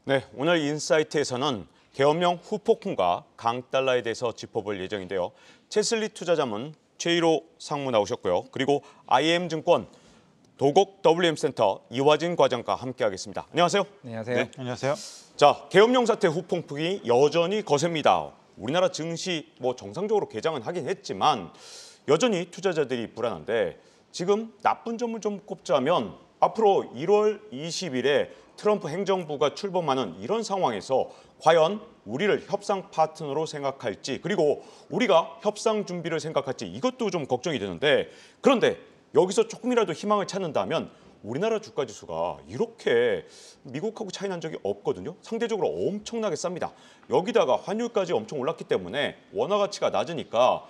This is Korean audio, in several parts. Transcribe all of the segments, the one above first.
네, 오늘 인사이트에서는 계엄령 후폭풍과 강달러에 대해서 짚어볼 예정인데요. 체슬리 투자자문 최일호 상무 나오셨고요. 그리고 IM증권 도곡 WM센터 이화진 과장과 함께하겠습니다. 안녕하세요. 안녕하세요. 네. 안녕하세요. 자, 계엄령 사태 후폭풍이 여전히 거셉니다. 우리나라 증시 정상적으로 개장은 하긴 했지만 여전히 투자자들이 불안한데 지금 나쁜 점을 좀 꼽자면 앞으로 1월 20일에 트럼프 행정부가 출범하는 이런 상황에서 과연 우리를 협상 파트너로 생각할지 그리고 우리가 협상 준비를 생각할지 이것도 좀 걱정이 되는데 그런데 여기서 조금이라도 희망을 찾는다면 우리나라 주가 지수가 이렇게 미국하고 차이 난 적이 없거든요. 상대적으로 엄청나게 쌉니다. 여기다가 환율까지 엄청 올랐기 때문에 원화 가치가 낮으니까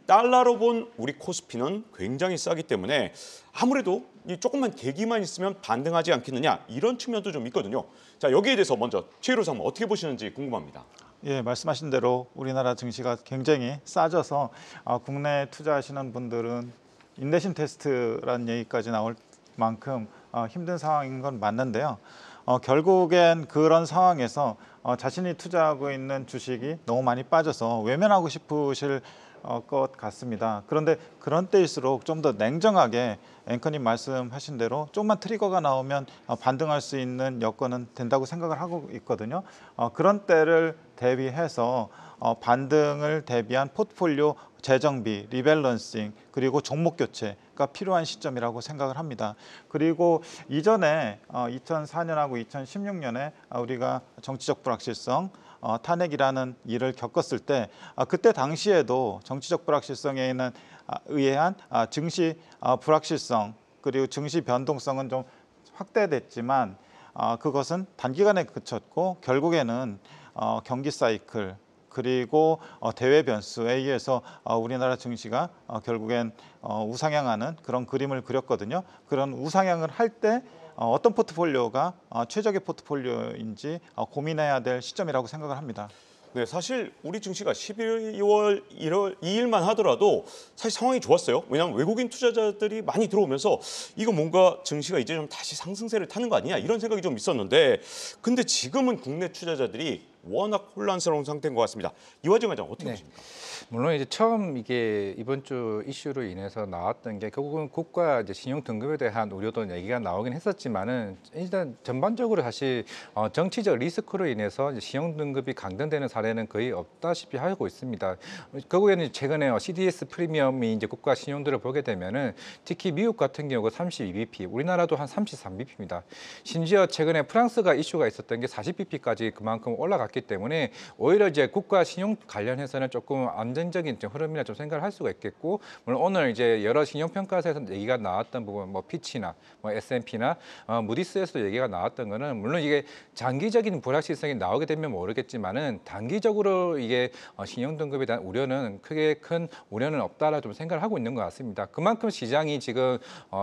달러로 본 우리 코스피는 굉장히 싸기 때문에 아무래도 이 조금만 계기만 있으면 반등하지 않겠느냐 이런 측면도 좀 있거든요. 자, 여기에 대해서 먼저 최일호 상무 어떻게 보시는지 궁금합니다. 예, 말씀하신 대로 우리나라 증시가 굉장히 싸져서 국내 투자하시는 분들은 인내심 테스트라는 얘기까지 나올 만큼 힘든 상황인 건 맞는데요. 결국엔 그런 상황에서 자신이 투자하고 있는 주식이 너무 많이 빠져서 외면하고 싶으실 것 같습니다. 그런데 그런 때일수록 좀 더 냉정하게 앵커님 말씀하신 대로 조금만 트리거가 나오면 반등할 수 있는 여건은 된다고 생각을 하고 있거든요. 그런 때를 대비해서 반등을 대비한 포트폴리오 재정비, 리밸런싱, 그리고 종목 교체가 필요한 시점이라고 생각을 합니다. 그리고 이전에 2004년하고 2016년에 우리가 정치적 불확실성, 탄핵이라는 일을 겪었을 때 그때 당시에도 정치적 불확실성에 의한 증시 불확실성 그리고 증시 변동성은 좀 확대됐지만 그것은 단기간에 그쳤고 결국에는 경기 사이클 그리고 대외 변수에 의해서 우리나라 증시가 결국엔 우상향하는 그런 그림을 그렸거든요. 그런 우상향을 할 때 어떤 포트폴리오가 최적의 포트폴리오인지 고민해야 될 시점이라고 생각을 합니다. 네, 사실 우리 증시가 12월 1월 2일만 하더라도 사실 상황이 좋았어요. 왜냐하면 외국인 투자자들이 많이 들어오면서 이거 뭔가 증시가 이제 좀 다시 상승세를 타는 거 아니냐 이런 생각이 좀 있었는데 근데 지금은 국내 투자자들이 워낙 혼란스러운 상태인 것 같습니다. 이화진 과장 어떻게 보십니까? 물론 이제 처음 이게 이번 주 이슈로 인해서 나왔던 게 결국은 국가 이제 신용 등급에 대한 우려도 얘기가 나오긴 했었지만은 일단 전반적으로 사실 정치적 리스크로 인해서 이제 신용 등급이 강등되는 사례는 거의 없다시피 하고 있습니다. 결국에는 최근에 CDS 프리미엄이 이제 국가 신용들을 보게 되면은 특히 미국 같은 경우가 32bp, 우리나라도 한 33bp입니다. 심지어 최근에 프랑스가 이슈가 있었던 게 40bp까지 그만큼 올라갔기 때문에 오히려 이제 국가 신용 관련해서는 조금 안정적인 흐름이라 좀 생각을 할 수가 있겠고 물론 오늘 이제 여러 신용평가사에서 얘기가 나왔던 부분 피치나 S&P나 무디스에서도 얘기가 나왔던 거는 물론 이게 장기적인 불확실성이 나오게 되면 모르겠지만은 단기적으로 이게 신용등급에 대한 우려는 크게 큰 우려는 없다라 좀 생각을 하고 있는 것 같습니다. 그만큼 시장이 지금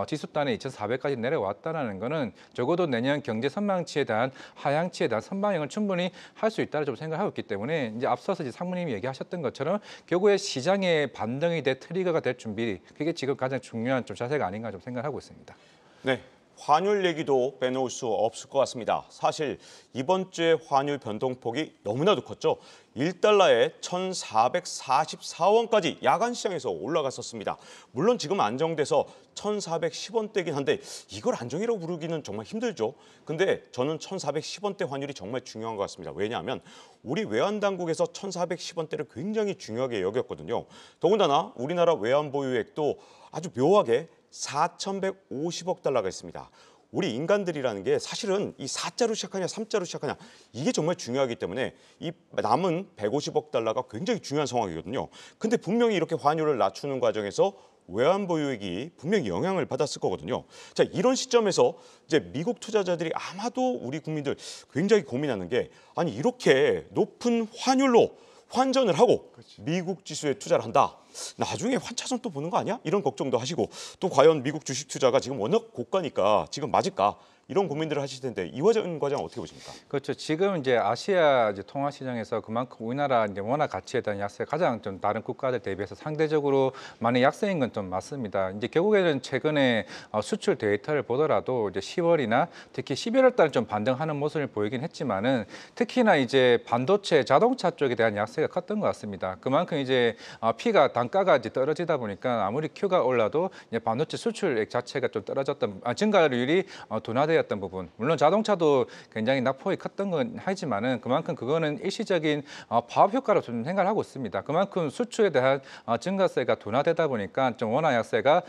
지수단에 2,400까지 내려왔다는 거는 적어도 내년 경제 전망치에 대한 하향치에 대한 선방향을 충분히 할 수 있다라 좀 생각하고 있기 때문에 이제 앞서서 이제 상무님이 얘기하셨던 것처럼 결국에 시장의 반등이 될 트리거가 될 준비 그게 지금 가장 중요한 좀 자세가 아닌가 좀 생각하고 있습니다. 네. 환율 얘기도 빼놓을 수 없을 것 같습니다. 사실 이번 주에 환율 변동폭이 너무나도 컸죠. 1달러에 1,444원까지 야간 시장에서 올라갔었습니다. 물론 지금 안정돼서 1,410원대긴 한데 이걸 안정이라고 부르기는 정말 힘들죠. 근데 저는 1,410원대 환율이 정말 중요한 것 같습니다. 왜냐하면 우리 외환당국에서 1,410원대를 굉장히 중요하게 여겼거든요. 더군다나 우리나라 외환 보유액도 아주 묘하게 4,150억 달러가 있습니다. 우리 인간들이라는 게 사실은 이 4자로 시작하냐 3자로 시작하냐 이게 정말 중요하기 때문에 이 남은 150억 달러가 굉장히 중요한 상황이거든요. 근데 분명히 이렇게 환율을 낮추는 과정에서 외환 보유액이 분명히 영향을 받았을 거거든요. 자, 이런 시점에서 이제 미국 투자자들이 아마도 우리 국민들 굉장히 고민하는 게 아니 이렇게 높은 환율로 환전을 하고 미국 지수에 투자를 한다. 나중에 환차손 또 보는 거 아니야? 이런 걱정도 하시고 또 과연 미국 주식 투자가 지금 워낙 고가니까 지금 맞을까? 이런 고민들을 하실 텐데 이화정 과장 어떻게 보십니까? 그렇죠. 지금 이제 아시아 이제 통화 시장에서 그만큼 우리나라 이제 원화 가치에 대한 약세가 가장 좀 다른 국가들 대비해서 상대적으로 많은 약세인 건 좀 맞습니다. 이제 결국에는 최근에 수출 데이터를 보더라도 이제 10월이나 특히 11월 달은 좀 반등하는 모습을 보이긴 했지만은 특히나 이제 반도체, 자동차 쪽에 대한 약세가 컸던 것 같습니다. 그만큼 이제 P가 단가가 이제 떨어지다 보니까 아무리 Q가 올라도 이제 반도체 수출액 자체가 좀 떨어졌던 증가율이 둔화되었던 부분. 물론 자동차도 굉장히 낙폭이 컸던 건 하지만은 그만큼 그거는 일시적인 파업 효과로 좀 생각을 하고 있습니다. 그만큼 수출에 대한 증가세가 둔화되다 보니까 좀 원화 약세가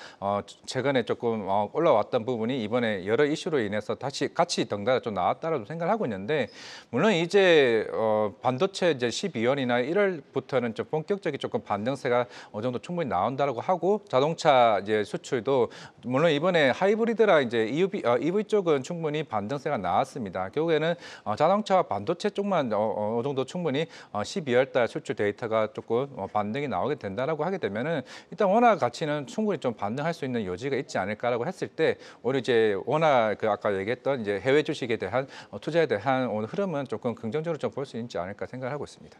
최근에 조금 올라왔던 부분이 이번에 여러 이슈로 인해서 다시 같이 덩달아 좀 나왔다라고 생각을 하고 있는데 물론 이제 반도체 이제 12월이나 1월부터는 좀 본격적인 조금 반등세가 어느 정도 충분히 나온다라고 하고 자동차 이제 수출도 물론 이번에 하이브리드라 이제 EV 쪽은 충분히 반등세가 나왔습니다. 결국에는 자동차와 반도체 쪽만 어느 정도 충분히 12월 달 수출 데이터가 조금 반등이 나오게 된다라고 하게 되면은 일단 원화 가치는 충분히 좀 반등할 수 있는 여지가 있지 않을까라고 했을 때 오늘 이제 원화 그 아까 얘기했던 이제 해외 주식에 대한 투자에 대한 오늘 흐름은 조금 긍정적으로 좀 볼 수 있지 않을까 생각을 하고 있습니다.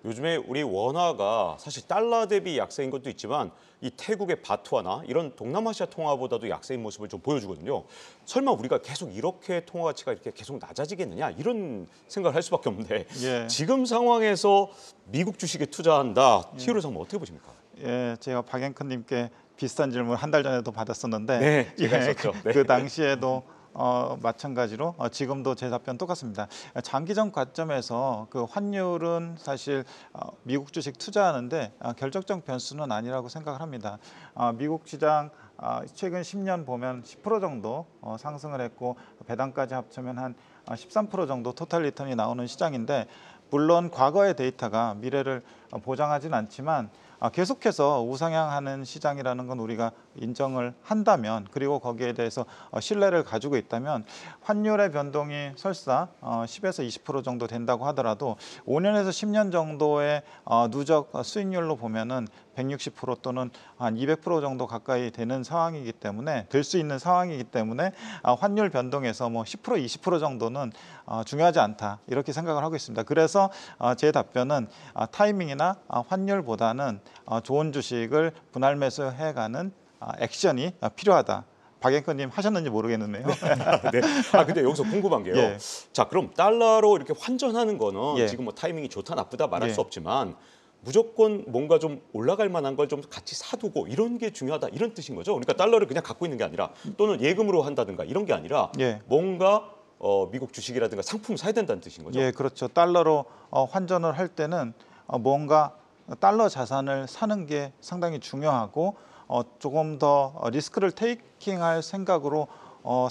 요즘에 우리 원화가 사실 달러 대비 약세인 것도 있지만 이 태국의 바트화나 이런 동남아시아 통화보다도 약세인 모습을 좀 보여주거든요. 설마 우리가 계속 이렇게 통화 가치가 이렇게 계속 낮아지겠느냐 이런 생각을 할 수밖에 없는데 예. 지금 상황에서 미국 주식에 투자한다. 히어로 상무 어떻게 보십니까? 예, 제가 박앵커님께 비슷한 질문 한 달 전에도 받았었는데 네, 제가 예, 했었죠. 네. 그 당시에도 마찬가지로 지금도 제 답변 똑같습니다. 장기적 관점에서 그 환율은 사실 미국 주식 투자하는데 결정적 변수는 아니라고 생각을 합니다. 미국 시장 최근 10년 보면 10% 정도 상승을 했고 배당까지 합치면 한 13% 정도 토탈 리턴이 나오는 시장인데 물론 과거의 데이터가 미래를 보장하진 않지만 계속해서 우상향하는 시장이라는 건 우리가 인정을 한다면 그리고 거기에 대해서 신뢰를 가지고 있다면 환율의 변동이 설사 10에서 20% 정도 된다고 하더라도 5년에서 10년 정도의 누적 수익률로 보면은 160% 또는 한 200% 정도 가까이 되는 상황이기 때문에 될 수 있는 상황이기 때문에 환율 변동에서 뭐 10% 20% 정도는 중요하지 않다 이렇게 생각을 하고 있습니다. 그래서 제 답변은 타이밍이나 환율보다는 좋은 주식을 분할 매수해가는 액션이 필요하다. 박앵커님 하셨는지 모르겠는데요. 네. 근데 여기서 궁금한 게요. 예. 자, 그럼 달러로 이렇게 환전하는 거는 예. 지금 뭐 타이밍이 좋다 나쁘다 말할 예. 수 없지만 무조건 뭔가 좀 올라갈 만한 걸 좀 같이 사두고 이런 게 중요하다 이런 뜻인 거죠. 그러니까 달러를 그냥 갖고 있는 게 아니라 또는 예금으로 한다든가 이런 게 아니라 예. 뭔가 미국 주식이라든가 상품을 사야 된다는 뜻인 거죠. 예, 그렇죠. 달러로 환전을 할 때는 뭔가 달러 자산을 사는 게 상당히 중요하고 조금 더 리스크를 테이킹할 생각으로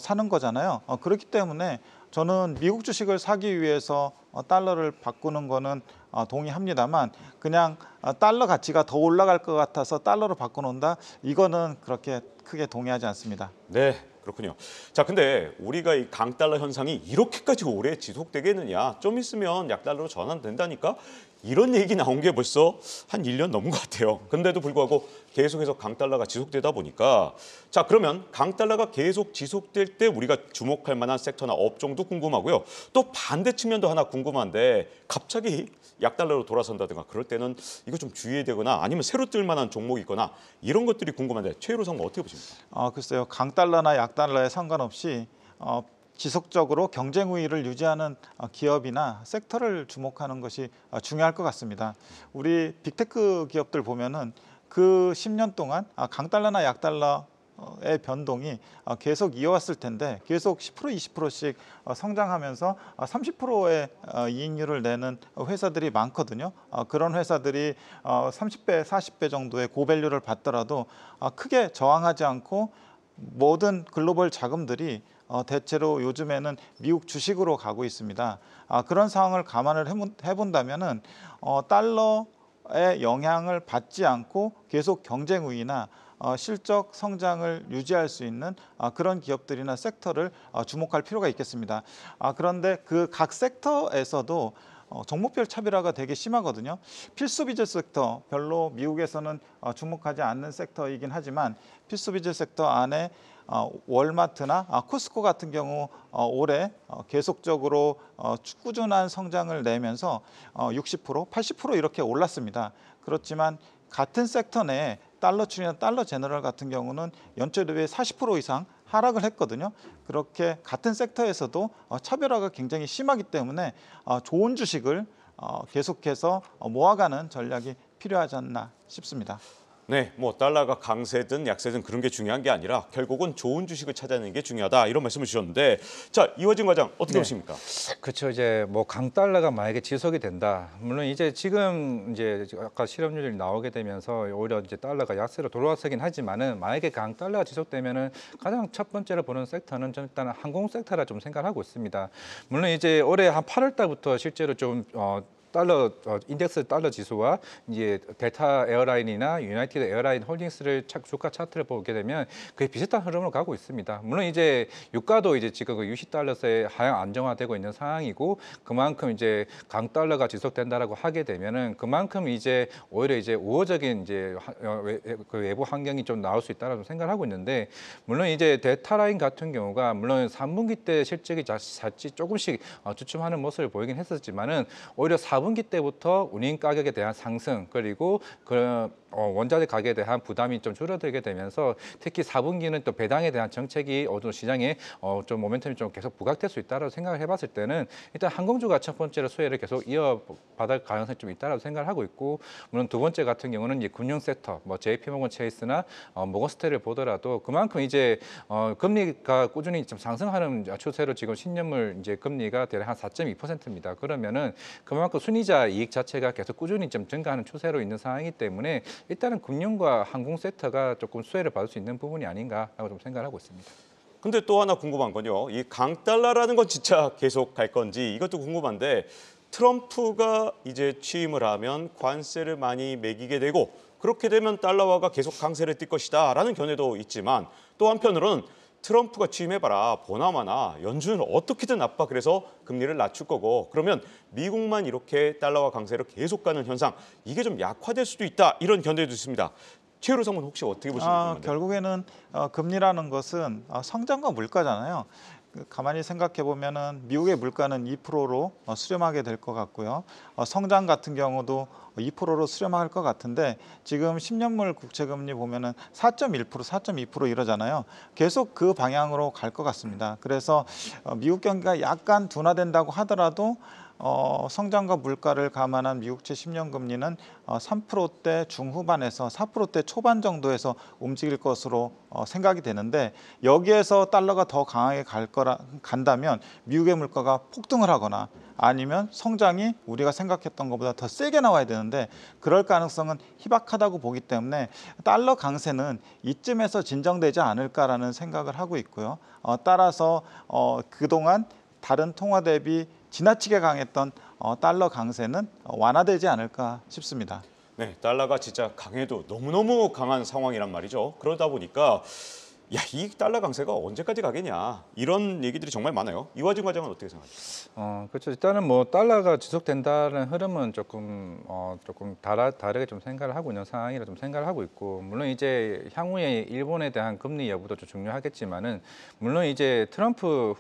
사는 거잖아요. 그렇기 때문에 저는 미국 주식을 사기 위해서 달러를 바꾸는 거는 동의합니다만 그냥 달러 가치가 더 올라갈 것 같아서 달러로 바꿔놓는다 이거는 그렇게 크게 동의하지 않습니다. 네, 그렇군요. 자, 근데 우리가 이 강달러 현상이 이렇게까지 오래 지속되겠느냐? 좀 있으면 약달러로 전환된다니까? 이런 얘기 나온 게 벌써 한 1년 넘은 것 같아요. 근데도 불구하고 계속해서 강달러가 지속되다 보니까 자, 그러면 강달러가 계속 지속될 때 우리가 주목할 만한 섹터나 업종도 궁금하고요. 또 반대 측면도 하나 궁금한데 갑자기 약달러로 돌아선다든가 그럴 때는 이거 좀 주의해야 되거나 아니면 새로 뜰 만한 종목이 있거나 이런 것들이 궁금한데 최희로 상무 어떻게 보십니까? 글쎄요. 강달러나 약달러에 상관없이 지속적으로 경쟁 우위를 유지하는 기업이나 섹터를 주목하는 것이 중요할 것 같습니다. 우리 빅테크 기업들 보면은 그 10년 동안 강달러나 약달러의 변동이 계속 이어왔을 텐데 계속 10% 20%씩 성장하면서 30%의 이익률을 내는 회사들이 많거든요. 그런 회사들이 30배, 40배 정도의 고밸류를 받더라도 크게 저항하지 않고 모든 글로벌 자금들이 대체로 요즘에는 미국 주식으로 가고 있습니다. 그런 상황을 감안을 해본다면은 달러의 영향을 받지 않고 계속 경쟁 우위나 실적 성장을 유지할 수 있는 그런 기업들이나 섹터를 주목할 필요가 있겠습니다. 그런데 그 각 섹터에서도 종목별 차별화가 되게 심하거든요. 필수 비즈 섹터 별로 미국에서는 주목하지 않는 섹터이긴 하지만 필수 비즈 섹터 안에 월마트나 코스코 같은 경우 올해 계속적으로 꾸준한 성장을 내면서 60%, 80% 이렇게 올랐습니다. 그렇지만 같은 섹터 내에 달러출이나 달러 제너럴 같은 경우는 연초 대비 40% 이상 하락을 했거든요. 그렇게 같은 섹터에서도 차별화가 굉장히 심하기 때문에 좋은 주식을 계속해서 모아가는 전략이 필요하지 않나 싶습니다. 네, 뭐 달러가 강세든 약세든 그런 게 중요한 게 아니라 결국은 좋은 주식을 찾아내는 게 중요하다 이런 말씀을 주셨는데, 자 이화진 과장 어떻게 네. 보십니까? 그렇죠. 이제 뭐 강달러가 만약에 지속이 된다. 물론 이제 지금 이제 아까 실업률이 나오게 되면서 오히려 이제 달러가 약세로 돌아서긴 하지만은 만약에 강달러가 지속되면은 가장 첫 번째로 보는 섹터는 좀 일단 항공 섹터라 좀 생각하고 있습니다. 물론 이제 올해 한 8월 달부터 실제로 좀 달러 인덱스 달러 지수와 이제 델타 에어라인이나 유나이티드 에어라인 홀딩스를 주가 차트를 보게 되면 그게 비슷한 흐름으로 가고 있습니다. 물론 이제 유가도 이제 지금 그 유시 달러세에 하향 안정화되고 있는 상황이고 그만큼 이제 강달러가 지속된다라고 하게 되면은 그만큼 이제 오히려 이제 우호적인 이제 그 외부 환경이 좀 나올 수 있다라고 생각을 하고 있는데 물론 이제 델타 라인 같은 경우가 물론 3분기 때 실적이 자칫 조금씩 주춤하는 모습을 보이긴 했었지만은 오히려 4분기 때부터 운임 가격에 대한 상승 그리고 그 원자재 가격에 대한 부담이 좀 줄어들게 되면서 특히 4분기는 또 배당에 대한 정책이 어느 정도 시장에 좀 모멘텀이 좀 계속 부각될 수 있다라고 생각을 해봤을 때는 일단 항공주가 첫 번째로 수혜를 계속 이어받을 가능성이 좀 있다라고 생각을 하고 있고 물론 두 번째 같은 경우는 이제 금융 섹터 뭐 JP모건 체이스나 모건스탠리를 보더라도 그만큼 이제 금리가 꾸준히 좀 상승하는 추세로 지금 10년물 이제 금리가 대략 한 4.2%입니다. 그러면은 그만큼 순이자 이익 자체가 계속 꾸준히 좀 증가하는 추세로 있는 상황이기 때문에 일단은 금융과 항공 섹터가 조금 수혜를 받을 수 있는 부분이 아닌가라고 좀 생각을 하고 있습니다. 근데 또 하나 궁금한 건요. 이 강달러라는 건 진짜 계속 갈 건지 이것도 궁금한데 트럼프가 이제 취임을 하면 관세를 많이 매기게 되고 그렇게 되면 달러화가 계속 강세를 띌 것이다라는 견해도 있지만 또 한편으로는 트럼프가 취임해봐라 보나마나 연준을 어떻게든 압박해서 금리를 낮출 거고 그러면 미국만 이렇게 달러화 강세로 계속 가는 현상 이게 좀 약화될 수도 있다 이런 견해도 있습니다. 최유로 성은 혹시 어떻게 보시는지 결국에는 금리라는 것은 성장과 물가잖아요. 가만히 생각해 보면은 미국의 물가는 2%로 수렴하게 될 것 같고요. 성장 같은 경우도 2%로 수렴할 것 같은데 지금 10년물 국채금리 보면은 4.1%, 4.2% 이러잖아요. 계속 그 방향으로 갈 것 같습니다. 그래서 미국 경기가 약간 둔화된다고 하더라도 성장과 물가를 감안한 미국채 10년 금리는 3%대 중후반에서 4%대 초반 정도에서 움직일 것으로 생각이 되는데 여기에서 달러가 더 강하게 간다면 미국의 물가가 폭등을 하거나 아니면 성장이 우리가 생각했던 것보다 더 세게 나와야 되는데 그럴 가능성은 희박하다고 보기 때문에 달러 강세는 이쯤에서 진정되지 않을까라는 생각을 하고 있고요. 따라서 그동안 다른 통화 대비 지나치게 강했던 달러 강세는 완화되지 않을까 싶습니다. 네, 달러가 진짜 강해도 너무너무 강한 상황이란 말이죠. 그러다 보니까 야, 이 달러 강세가 언제까지 가겠냐 이런 얘기들이 정말 많아요. 이화진 과장은 어떻게 생각하세요? 그렇죠. 일단은 뭐 달러가 지속된다는 흐름은 조금 다르게 좀 생각을 하고 있는 상황이라 좀 생각을 하고 있고 물론 이제 향후에 일본에 대한 금리 여부도 좀 중요하겠지만은 물론 이제 트럼프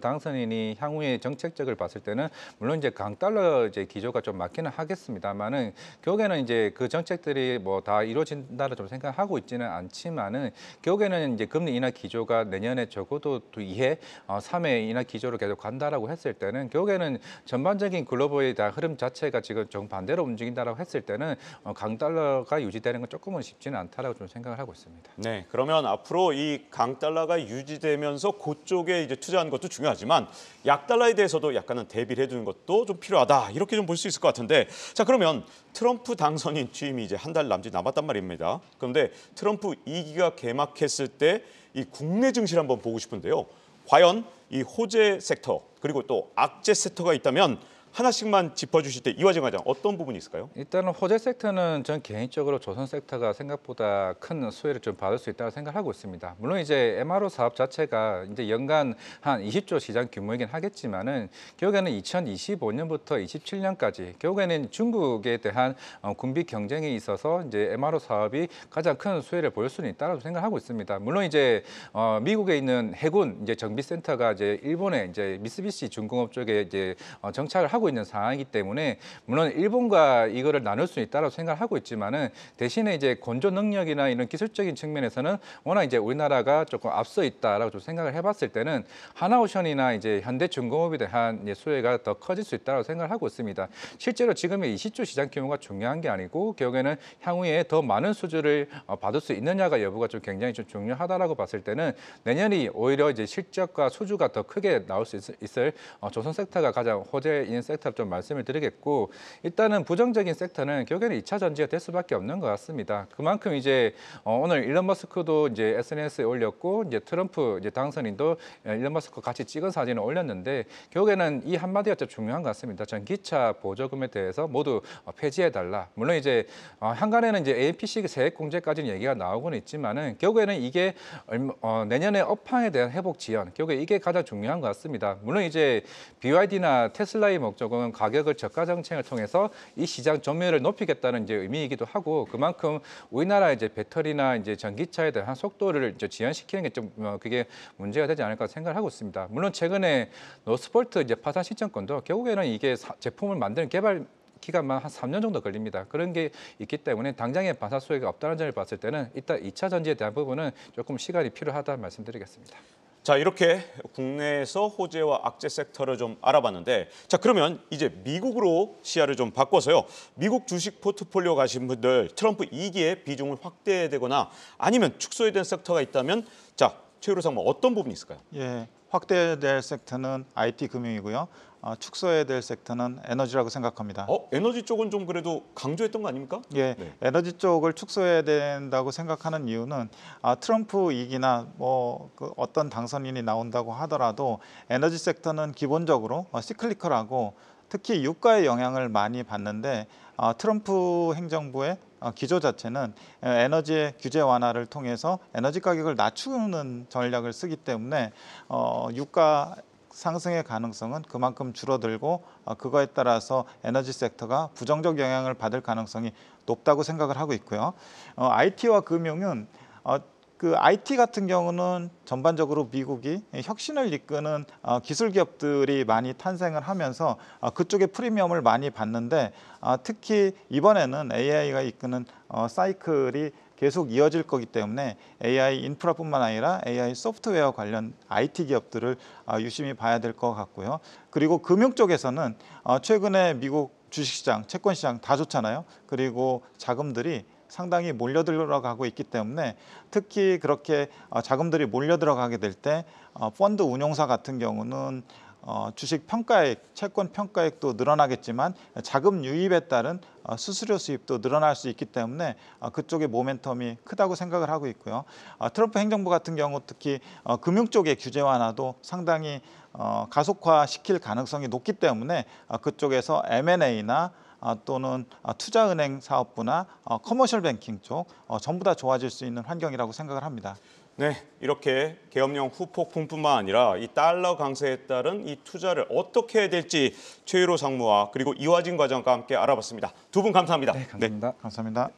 당선인이 향후에 정책적을 봤을 때는 물론 이제 강달러 이제 기조가 좀 맞기는 하겠습니다만은 결국에는 이제 그 정책들이 뭐 다 이루어진다를 좀 생각하고 있지는 않지만은 결국에는 이제 금리 인하 기조가 내년에 적어도 2회, 3회 인하 기조로 계속 간다라고 했을 때는 결국에는 전반적인 글로벌의 흐름 자체가 지금 정반대로 움직인다라고 했을 때는 강달러가 유지되는 건 조금은 쉽지는 않다라고 좀 생각을 하고 있습니다. 네, 그러면 앞으로 이 강달러가 유지되면서 그쪽에 이제 투자하는 것도 중요하지만 약달러에 대해서도 약간은 대비를 해두는 것도 좀 필요하다 이렇게 좀 볼 수 있을 것 같은데 자 그러면 트럼프 당선인 취임이 이제 한 달 남짓 남았단 말입니다. 그런데 트럼프 2기가 개막했을 때 이 국내 증시를 한번 보고 싶은데요. 과연 이 호재 섹터 그리고 또 악재 섹터가 있다면 하나씩만 짚어주실 때 이화진 과장 어떤 부분이 있을까요? 일단은 호재 섹터는 전 개인적으로 조선 섹터가 생각보다 큰 수혜를 좀 받을 수 있다고 생각하고 있습니다. 물론 이제 MRO 사업 자체가 이제 연간 한 20조 시장 규모이긴 하겠지만은 결국에는 2025년부터 27년까지 결국에는 중국에 대한 군비 경쟁이 있어서 이제 MRO 사업이 가장 큰 수혜를 보일 수는 있다고 생각하고 있습니다. 물론 이제 미국에 있는 해군 이제 정비센터가 이제 일본의 이제 미쓰비시 중공업 쪽에 이제 정착을 하고 있는 상황이기 때문에 물론 일본과 이거를 나눌 수 있다고 생각하고 있지만은 대신에 이제 건조 능력이나 이런 기술적인 측면에서는 워낙 이제 우리나라가 조금 앞서 있다라고 좀 생각을 해봤을 때는 하나오션이나 이제 현대중공업에 대한 이제 수혜가 더 커질 수 있다고 생각을 하고 있습니다. 실제로 지금의 20조 시장 규모가 중요한 게 아니고 결국에는 향후에 더 많은 수주를 받을 수 있느냐가 여부가 좀 굉장히 좀 중요하다라고 봤을 때는 내년이 오히려 이제 실적과 수주가 더 크게 나올 수 있을 조선 섹터가 가장 호재인 섹터 좀 말씀을 드리겠고 일단은 부정적인 섹터는 결국에는 2차 전지가 될 수밖에 없는 것 같습니다. 그만큼 이제 오늘 일론 머스크도 이제 SNS에 올렸고 이제 트럼프 이제 당선인도 일론 머스크 같이 찍은 사진을 올렸는데 결국에는 이 한마디가 좀 중요한 것 같습니다. 전기차 보조금에 대해서 모두 폐지해달라. 물론 이제 한간에는 이제 AMPC 세액 공제까지는 얘기가 나오고는 있지만은 결국에는 이게 내년에 업황에 대한 회복 지연, 결국에 이게 가장 중요한 것 같습니다. 물론 이제 BYD나 테슬라의 목적은 가격을 저가 정책을 통해서 이 시장 점유율을 높이겠다는 이제 의미이기도 하고 그만큼 우리나라 이제 배터리나 이제 전기차에 대한 속도를 이제 지연시키는 게 좀 그게 문제가 되지 않을까 생각을 하고 있습니다. 물론 최근에 노스폴트 이제 파산 신청권도 결국에는 이게 제품을 만드는 개발 기간만 한 3년 정도 걸립니다. 그런 게 있기 때문에 당장의 반사 수혜가 없다는 점을 봤을 때는 일단 2차 전지에 대한 부분은 조금 시간이 필요하다 말씀드리겠습니다. 자, 이렇게 국내에서 호재와 악재 섹터를 좀 알아봤는데 자, 그러면 이제 미국으로 시야를 좀 바꿔서요. 미국 주식 포트폴리오 가신 분들 트럼프 2기의 비중을 확대되거나 아니면 축소해야 될 섹터가 있다면 자, 최유로 상무 어떤 부분이 있을까요? 예, 확대될 섹터는 IT 금융이고요. 축소해야 될 섹터는 에너지라고 생각합니다. 에너지 쪽은 좀 그래도 강조했던 거 아닙니까? 예, 네. 에너지 쪽을 축소해야 된다고 생각하는 이유는 트럼프 2기나 그 어떤 당선인이 나온다고 하더라도 에너지 섹터는 기본적으로 시클리컬하고 특히 유가의 영향을 많이 받는데 트럼프 행정부의 기조 자체는 에너지의 규제 완화를 통해서 에너지 가격을 낮추는 전략을 쓰기 때문에 유가 상승의 가능성은 그만큼 줄어들고 그거에 따라서 에너지 섹터가 부정적 영향을 받을 가능성이 높다고 생각을 하고 있고요. IT와 금융은 그 IT 같은 경우는 전반적으로 미국이 혁신을 이끄는 기술 기업들이 많이 탄생을 하면서 그쪽에 프리미엄을 많이 받는데 특히 이번에는 AI가 이끄는 사이클이 계속 이어질 거기 때문에 AI 인프라뿐만 아니라 AI 소프트웨어 관련 IT 기업들을 유심히 봐야 될 것 같고요. 그리고 금융 쪽에서는 최근에 미국 주식시장, 채권시장 다 좋잖아요. 그리고 자금들이 상당히 몰려들어가고 있기 때문에 특히 그렇게 자금들이 몰려들어가게 될 때 펀드 운용사 같은 경우는 주식 평가액, 채권 평가액도 늘어나겠지만 자금 유입에 따른 수수료 수입도 늘어날 수 있기 때문에 그쪽의 모멘텀이 크다고 생각을 하고 있고요. 트럼프 행정부 같은 경우 특히 금융 쪽의 규제 완화도 상당히 가속화시킬 가능성이 높기 때문에 그쪽에서 M&A나 또는 투자은행 사업부나 커머셜 뱅킹 쪽 전부 다 좋아질 수 있는 환경이라고 생각을 합니다. 네, 이렇게 계엄령 후폭풍뿐만 아니라 이 달러 강세에 따른 이 투자를 어떻게 해야 될지 최유로 상무와 그리고 이화진 과장과 함께 알아봤습니다. 두 분 감사합니다. 네, 감사합니다. 감사합니다.